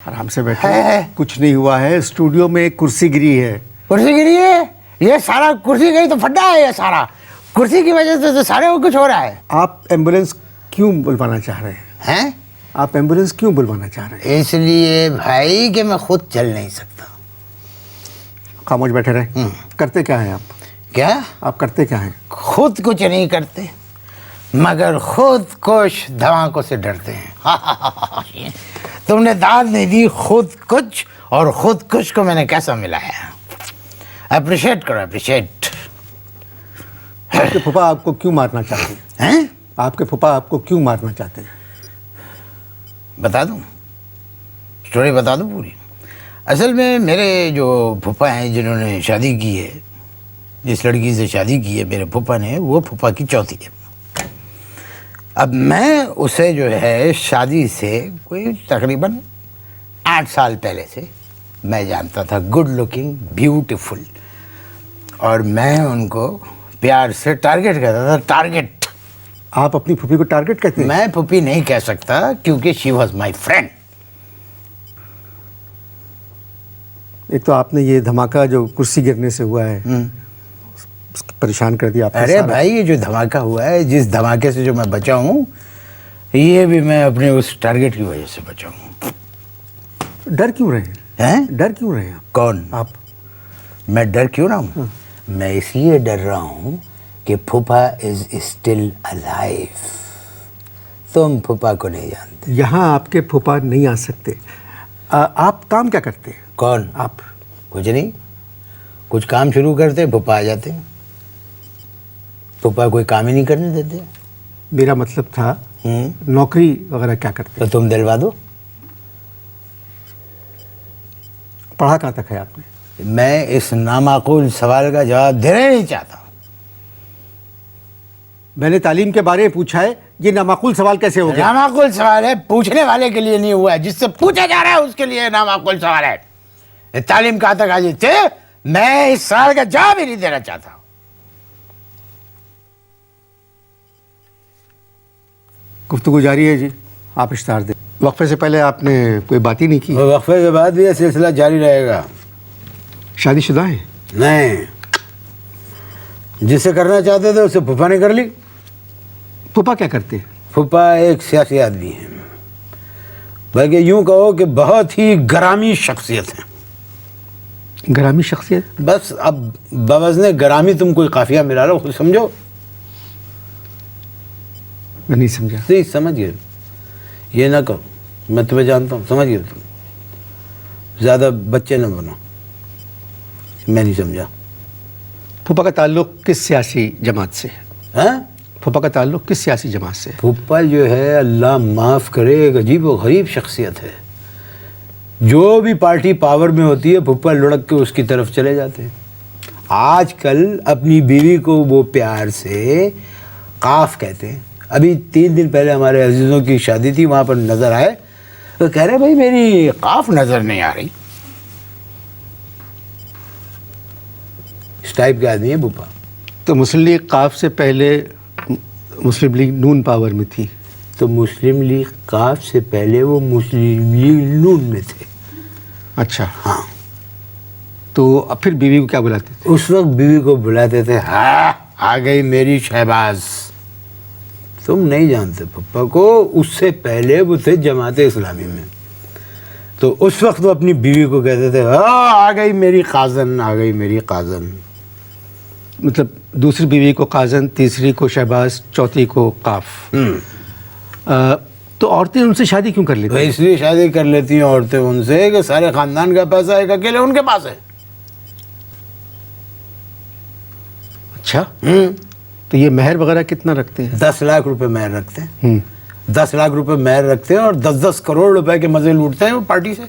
आराम से बैठे है। कुछ नहीं हुआ है, स्टूडियो में एक कुर्सी गिरी है। कुर्सी गिरी है? ये सारा कुर्सी गई तो फटा है, ये सारा कुर्सी की वजह से तो सारे वो कुछ हो रहा है। आप एम्बुलेंस क्यों बुलवाना चाह रहे हैं? आप एम्बुलेंस क्यों बुलवाना चाह रहे हैं? इसलिए भाई कि मैं खुद चल नहीं सकता। खामोश बैठे रहे। करते क्या है आप? क्या आप करते क्या हैं? खुद कुछ नहीं करते, मगर खुद कुछ धमाकों से डरते हैं। तुमने दाद नहीं दी खुद कुछ, और खुद कुछ को मैंने कैसा मिलाया। अप्रिशिएट करो, अप्रिशिएट। आपके फूफा आपको क्यों मारना चाहते हैं? आपके फूफा आपको क्यों मारना चाहते हैं? बता दूं, स्टोरी बता दूं पूरी। असल में मेरे जो फूफा हैं जिन्होंने शादी की है, जिस लड़की से शादी की है मेरे फूफा ने, वो फूफा की चौथी है। अब मैं उसे जो है शादी से कोई तकरीबन 8 साल पहले से मैं जानता था, गुड लुकिंग, ब्यूटीफुल, और मैं उनको प्यार से टारगेट करता था। टारगेट। आप अपनी फूफी को टारगेट कहते हैं? मैं फूफी नहीं कह सकता क्योंकि शी वॉज माई फ्रेंड। एक तो आपने ये धमाका जो कुर्सी गिरने से हुआ है परेशान कर दिया आपने। अरे भाई, ये जो धमाका हुआ है, जिस धमाके से जो मैं बचा हूँ, ये भी मैं अपने उस टारगेट की वजह से बचा हूँ। डर क्यों रहे हैं? डर क्यों रहे हैं आप? कौन? आप। मैं डर क्यों रहा हूँ? मैं इसलिए डर रहा हूँ कि फूफा इज स्टिल अलाइव। तुम फूफा को नहीं जानते। यहाँ आपके फूफा नहीं आ सकते। आप काम क्या करते हैं? कौन? आप। कुछ नहीं, कुछ काम शुरू करते फूफा आ जाते। फूफा कोई काम ही नहीं करने देते। मेरा मतलब था नौकरी वगैरह क्या करते? तो तुम दिलवा दो। पढ़ा कहाँ तक है आपने? मैं इस नामाकूल सवाल का जवाब देना नहीं चाहता। मैंने तालीम के बारे में पूछा है, ये नामाकूल सवाल कैसे हो गया? नामाकूल सवाल है, पूछने वाले के लिए नहीं हुआ है, जिससे पूछा जा रहा है उसके लिए नामाकूल सवाल है। ये तालीम कहाँ तक आ जाते? मैं इस सवाल का जवाब ही नहीं देना चाहता। गुफ्तगू जारी है जी, आप इश्तार दें। वक्फे से पहले आपने कोई बात ही नहीं की। वक्फे के बाद भी यह सिलसिला जारी रहेगा। शादीशुदा है? नहीं, जिसे करना चाहते थे उसे फूफा ने कर ली। फूफा क्या करते? फूफा एक सियासी आदमी है, बल्कि यूं कहो कि बहुत ही गरामी शख्सियत है। ग्रामी शख्सियत? बस अब बवज़्ने गरामी तुम कोई काफिया मिला लो, खुद समझो। मैं नहीं समझा। नहीं समझ गए, ये ना कहो, मैं तुम्हें जानता हूँ, समझ गए तुम। ज़्यादा बच्चे न बनो। मैं नहीं समझा। फूफा का ताल्लुक किस सियासी जमात से है? हैं? फूफा का ताल्लुक किस सियासी जमात से है? फूफा जो है, अल्लाह माफ़ करे, एक अजीब व गरीब शख्सियत है। जो भी पार्टी पावर में होती है, फूफा लुढ़क के उसकी तरफ चले जाते हैं। आजकल अपनी बीवी को वो प्यार से काफ कहते हैं। अभी 3 दिन पहले हमारे अजीज़ों की शादी थी, वहाँ पर नज़र आए तो कह रहे भाई मेरी काफ नज़र नहीं आ रही। इस टाइप के आदमी है फूफा। तो मुस्लिम लीग काफ से पहले मुस्लिम लीग नून पावर में थी। तो मुस्लिम लीग काफ से पहले वो मुस्लिम लीग नून में थे। अच्छा। हाँ। तो अब फिर बीवी को क्या बुलाते थे? उस वक्त बीवी को बुलाते थे, हाँ आ गई मेरी शहबाज। तुम नहीं जानते पप्पा को, उससे पहले वो थे जमात इस्लामी में। तो उस वक्त वो अपनी बीवी को कहते थे, हाँ आ गई मेरी काजन, आ गई मेरी काजन। मतलब दूसरी बीवी को काजन, तीसरी को शहबाज, चौथी को काफ। तो औरतें उनसे शादी क्यों कर लेती हैं? इसलिए शादी कर लेती हैं औरतें उनसे कि सारे खानदान का पैसा एक अकेले उनके पास है। अच्छा। तो ये महर वगैरह कितना रखते हैं? 10 लाख रुपए महर रखते हैं। 10 लाख रुपए महर रखते हैं और 10-10 करोड़ रुपए के मजे लूटते हैं वो पार्टी से।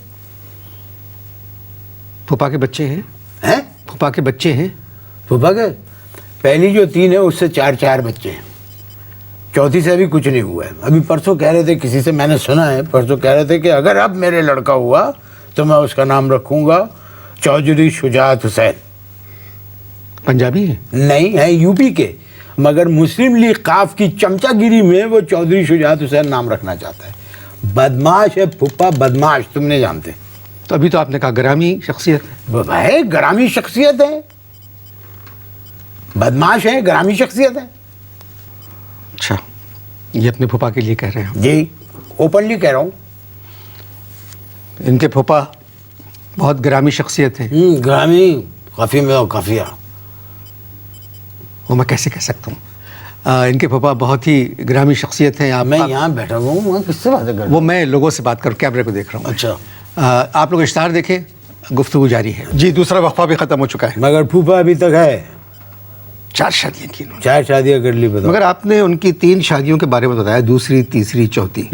फूफा के बच्चे हैं? हैं? फूफा के बच्चे हैं? फूफा के पहली जो 3 है उससे 4 बच्चे हैं। चौथी से अभी कुछ नहीं हुआ है। अभी परसों कह रहे थे, किसी से मैंने सुना है, परसों कह रहे थे कि अगर अब मेरे लड़का हुआ तो मैं उसका नाम रखूंगा चौधरी शुजात हुसैन। पंजाबी है? नहीं है, यूपी के, मगर मुस्लिम लीग काफ की चमचागिरी में वो चौधरी शुजात हुसैन नाम रखना चाहता है। बदमाश है फूफा, बदमाश, तुम नहीं जानते। तो अभी तो आपने कहा ग्रामी शख्सियत। भाई ग्रामी शख्सियत है, बदमाश है, ग्रामी शख्सियत है। अच्छा, ये अपने फूफा के लिए कह रहे हैं। जी, ओपनली कह रहा हूँ। इनके फूफा बहुत ग्रामी शख्सियत है। ग्रामी, काफी में काफिया। वो मैं कैसे कह सकता हूँ? इनके फूफा बहुत ही ग्रामी शख्सियत हैं। मैं यहाँ बैठा हुआ हूँ, मैं किससे बातें कर रहा हूँ? वो मैं लोगों से बात कर कैमरे को देख रहा हूँ। अच्छा, आप लोग इश्तार देखें, गुफ्तगू जारी है। जी, दूसरा वक्फा भी ख़त्म हो चुका है। मगर फूफा अभी तक है। 4 शादियाँ की इन्होंने। 4 शादियाँ कर ली, बताओ। मगर आपने उनकी 3 शादियों के बारे में बताया, दूसरी, तीसरी, चौथी।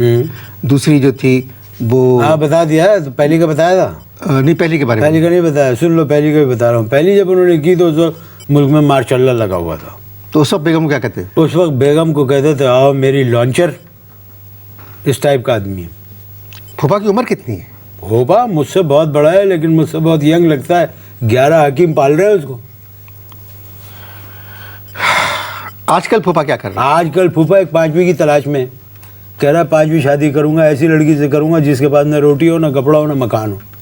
दूसरी जो थी वो हाँ बता दिया, तो पहली का बताया था। नहीं, पहली के बारे में। पहली का नहीं बताया, सुन लो, पहली का भी बता रहा हूँ। पहली जब उन्होंने की तो उस वक्त मुल्क में मार्शल लगा हुआ था। तो उस वक्त बेगम को क्या कहते हैं? उस वक्त बेगम को कहते थे आओ मेरी लॉन्चर, इस टाइप का आदमी है। फूफा की उम्र कितनी है? फूफा मुझसे बहुत बड़ा है, लेकिन मुझसे बहुत यंग लगता है। 11 हकीम पाल रहे हैं उसको। आजकल फूफा क्या कर रहा आजकल फूफा एक 5वीं की तलाश में है। कह रहा है 5वीं शादी करूंगा, ऐसी लड़की से करूंगा जिसके पास ना रोटी हो, ना कपड़ा हो, ना मकान हो। है?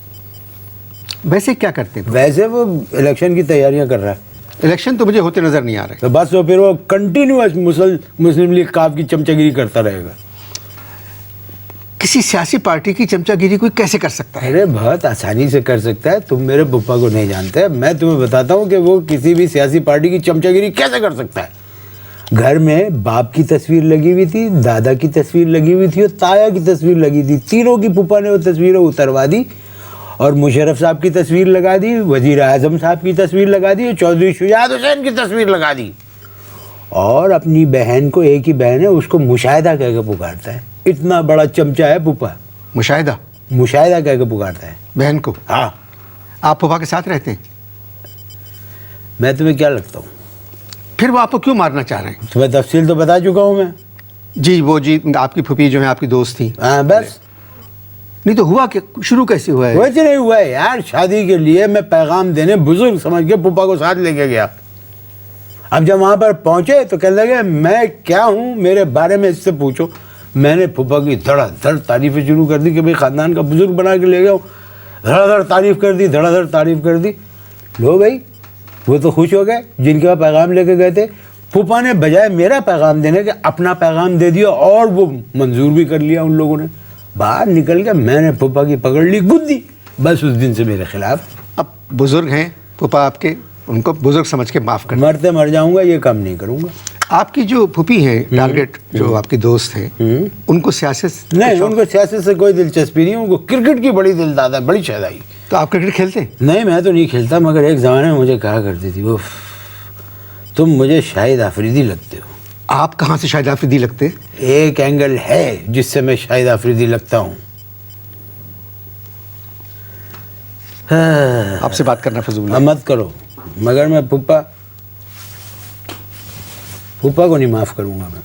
वैसे क्या करते हैं? वैसे वो इलेक्शन की तैयारियां कर रहा है। इलेक्शन तो मुझे होते नजर नहीं आ रहे। तो बस, तो फिर वो कंटिन्यूअस मुस्लिम लीग काफ की चमचागिरी करता रहेगा। किसी सियासी पार्टी की चमचागिरी कोई कैसे कर सकता है? अरे बहुत आसानी से कर सकता है। तुम मेरे पप्पा को नहीं जानते, मैं तुम्हें बताता हूँ कि वो किसी भी सियासी पार्टी की चमचागिरी कैसे कर सकता है। घर में बाप की तस्वीर लगी हुई थी, दादा की तस्वीर लगी हुई थी और ताया की तस्वीर लगी थी। तीनों की फूफा ने वो तस्वीरें उतरवा दी और मुशर्रफ साहब की तस्वीर लगा दी, वजीर आजम साहब की तस्वीर लगा दी, चौधरी शुजात हुसैन की तस्वीर लगा दी। और अपनी बहन को, एक ही बहन है, उसको मुशाहिदा कह के पुकारता है। इतना बड़ा चमचा है फूफा। मुशाहिदा? मुशाहिदा कह के पुकारता है बहन को? हाँ। आप फूफा के साथ रहते हैं? मैं तुम्हें क्या लगता हूँ? फिर वो आपको क्यों मारना चाह रहे हैं? तुम्हें तफसील तो बता चुका हूँ मैं। जी, वो जी आपकी फूफी जो है आपकी दोस्त थी। हाँ बस। नहीं तो हुआ क्या, शुरू कैसे हुआ है? कुछ नहीं हुआ है यार। शादी के लिए मैं पैगाम देने बुजुर्ग समझ के फूफा को साथ लेके गया। अब जब वहाँ पर पहुँचे तो कहने लगे मैं क्या हूँ, मेरे बारे में इससे पूछो। मैंने फूफा की धड़ाधड़ तारीफें शुरू कर दी कि भाई ख़ानदान का बुजुर्ग बना के ले गया हूँ। धड़ाधड़ तारीफ कर दी, धड़ाधड़ तारीफ कर दी। लो भाई, वो तो खुश हो गए जिनके पास पैगाम लेके गए थे। फूफा ने बजाय मेरा पैगाम देने के अपना पैगाम दे दिया और वो मंजूर भी कर लिया उन लोगों ने। बाहर निकल के मैंने फूफा की पकड़ ली, गुद्दी। बस उस दिन से मेरे खिलाफ। अब बुजुर्ग हैं फूफा आपके, उनको बुजुर्ग समझ के माफ़ कर। मरते मर जाऊंगा, ये काम नहीं करूंगा। आपकी जो फूफी है टारगेट, जो आपकी दोस्त है, उनको सियासत नहीं, उनको सियासत से कोई दिलचस्पी नहीं। उनको क्रिकेट की बड़ी दिलदादा, बड़ी शहदाई। तो आप क्रिकेट खेलते हैं? नहीं, मैं तो नहीं खेलता, मगर एक ज़माने में मुझे कहा करती थी वो, तुम मुझे शाहिद आफरीदी लगते हो। आप कहाँ से शाहिद आफरीदी लगते हैं? एक एंगल है जिससे मैं शाहिद आफरीदी लगता हूँ। आपसे बात करना फजूल है। मत करो, मगर मैं फूफा को नहीं माफ़ करूँगा मैं।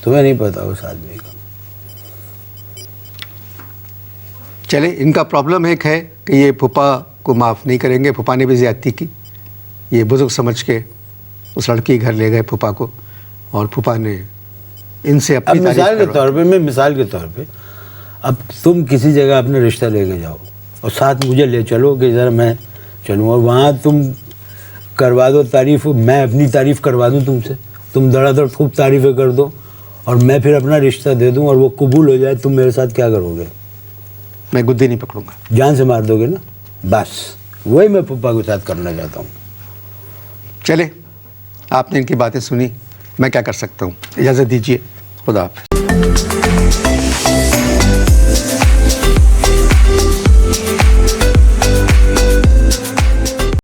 तुम्हें नहीं पता उस आदमी का। चले, इनका प्रॉब्लम एक है कि ये फूफा को माफ़ नहीं करेंगे। फूफा ने भी ज़्यादती की, ये बुजुर्ग समझ के उस लड़की के घर ले गए फूफा को, और फूफा ने इनसे अपनी अब मिसाल के तौर पे, मैं मिसाल के तौर पे, अब तुम किसी जगह अपना रिश्ता लेके जाओ और साथ मुझे ले चलो कि ज़रा मैं चलूँ, और वहाँ तुम करवा दो तारीफ़, मैं अपनी तारीफ़ करवा दूँ तुमसे, तुम धड़ाधड़ खूब तारीफ़ें कर दो और मैं फिर अपना रिश्ता दे दूँ और वो कबूल हो जाए, तुम मेरे साथ क्या करोगे? मैं गुद्दी नहीं पकड़ूंगा। जान से मार दोगे ना? बस वही मैं पप्पा के साथ करना चाहता हूँ। चले, आपने इनकी बातें सुनी, मैं क्या कर सकता हूँ। इजाज़त दीजिए, खुदा हाफ़िज़।